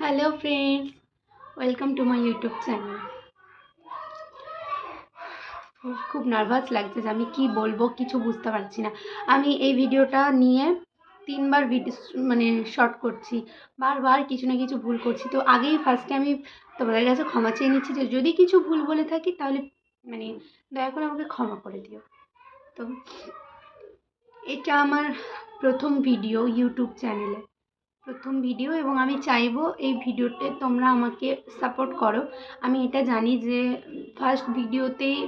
Hello friends, welcome to my YouTube channel. খুব nervous লাগছে যে আমি কি বলবো, কিছু বুঝতে পারছি না। আমি এই ভিডিওটা নিয়ে 3বার শর্ট করছি, বারবার কিছু না কিছু ভুল করছি। তো আগেই ফার্স্টে আমি তোমাদের কাছে ক্ষমা চেয়ে নিচ্ছি যে যদি কিছু ভুল বলে থাকি তাহলে মানে দয়া করে আমাকে ক্ষমা করে দিও। তো এটা আমার প্রথম ভিডিও ইউটিউব চ্যানেলে, প্রথম ভিডিও, এবং আমি চাইবো এই ভিডিওতে তোমরা আমাকে সাপোর্ট করো। আমি এটা জানি যে ফার্স্ট ভিডিওতেই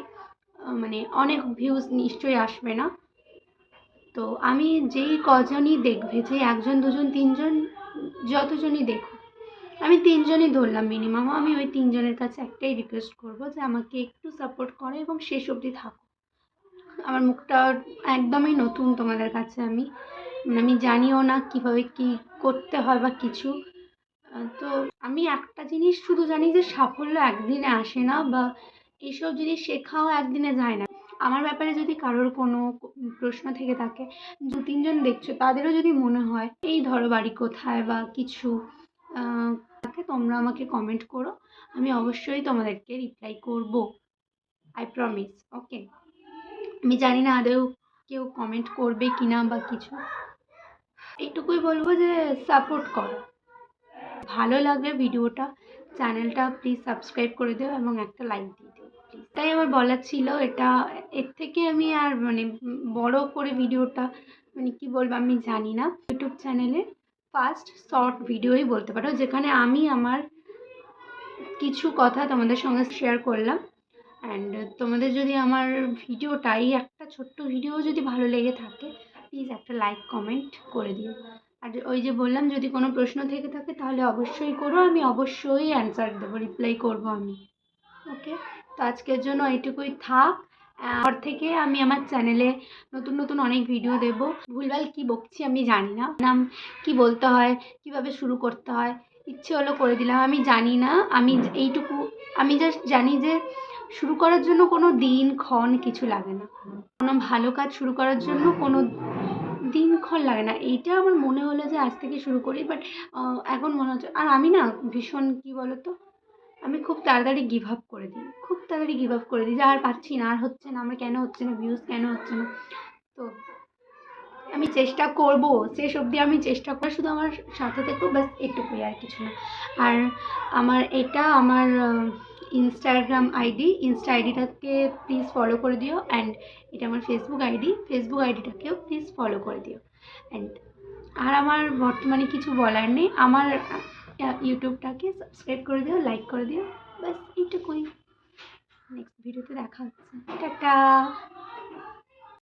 অনেক ভিউজ নিশ্চয়ই আসবে না। তো আমি যেই কজনই দেখবে, যে 1জন 2জন 3জন যতজনই দেখুক, আমি 3জনই ধরলাম মিনিমাম, আমি ওই 3জনের কাছে একটাই রিকোয়েস্ট করবো যে আমাকে একটু সাপোর্ট করো এবং শেষ অবধি থাকো। আমার মুখটা একদমই নতুন তোমাদের কাছে, আমি জানিও না কিভাবে কি করতে হয় বা কিছু। তো আমি একটা জিনিস শুধু জানি যে সাফল্য একদিনে আসে না, বা এইসব জিনিস শেখাও একদিনে যায় না। আমার ব্যাপারে যদি কারোর কোনো প্রশ্ন থেকে থাকে, 2-3জন দেখছো তাদেরও যদি মনে হয় এই ধরো বাড়ি কোথায় বা কিছু থাকে, তোমরা আমাকে কমেন্ট করো, আমি অবশ্যই তোমাদেরকে রিপ্লাই করব, আই প্রমিস। ওকে, আমি জানি না আদৌ কেউ কমেন্ট করবে কিনা বা কিছু, এইটুকুই বলবো যে সাপোর্ট করো। ভালো লাগলে ভিডিওটা, চ্যানেলটা প্লিজ সাবস্ক্রাইব করে দিও এবং একটা লাইক দিয়ে দিও প্লিজ। তাই আমার বলার ছিল এটা। এর থেকে আমি আর বড় করে ভিডিওটা কি বলবো আমি জানি না। ইউটিউব চ্যানেলে ফার্স্ট শর্ট ভিডিওই বলতে পারো, যেখানে আমি আমার কিছু কথা তোমাদের সঙ্গে শেয়ার করলাম। অ্যান্ড তোমাদের যদি আমার ভিডিওটা, এই একটা ছোট্ট ভিডিও যদি ভালো লেগে থাকে, প্লিজ একটা লাইক কমেন্ট করে দিও। আর ওই যে বললাম, যদি কোনো প্রশ্ন থেকে থাকে তাহলে অবশ্যই করো, আমি অবশ্যই অ্যান্সার দেবো, রিপ্লাই করবো আমি। ওকে, তো আজকের জন্য এটুকুই থাক। পর থেকে আমি আমার চ্যানেলে নতুন নতুন অনেক ভিডিও দেবো। ভুলভাল কি বকছি আমি জানি না, নাম কি বলতে হয়, কিভাবে শুরু করতে হয়, ইচ্ছে হলো করে দিলাম, আমি জানি না। এইটুকু আমি জাস্ট জানি যে শুরু করার জন্য কোনো দিনক্ষণ কিছু লাগে না, কোনো ভালো কাজ শুরু করার জন্য কোনো দিনক্ষণ লাগে না। এইটা আমার মনে হলো যে আজ থেকে শুরু করি, বাট এখন মনে হচ্ছে, আর আমি না ভীষণ কী বলো তো, আমি খুব তাড়াতাড়ি গিভ আপ করে দিই, যে আর পারছি না, আর হচ্ছে না, আমার কেন হচ্ছে না, ভিউজ কেন হচ্ছে না। তো আমি চেষ্টা করব, শেষ অবধি আমি চেষ্টা করি, শুধু আমার সাথে থেকো, ব্যাস এটুকুই, আর কিছু না। আর আমার ইনস্টাগ্রাম আইডিটাকে প্লিজ ফলো করে দিও, অ্যান্ড এটা আমার ফেসবুক আইডিটাকেও প্লিজ ফলো করে দিও। অ্যান্ড আর আমার বর্তমানে কিছু বলার নেই, আমার ইউটিউবটাকে সাবস্ক্রাইব করে দিও, লাইক করে দিও, ব্যাস এইটুকুই। নেক্সট ভিডিওতে দেখা হচ্ছে, টাটা।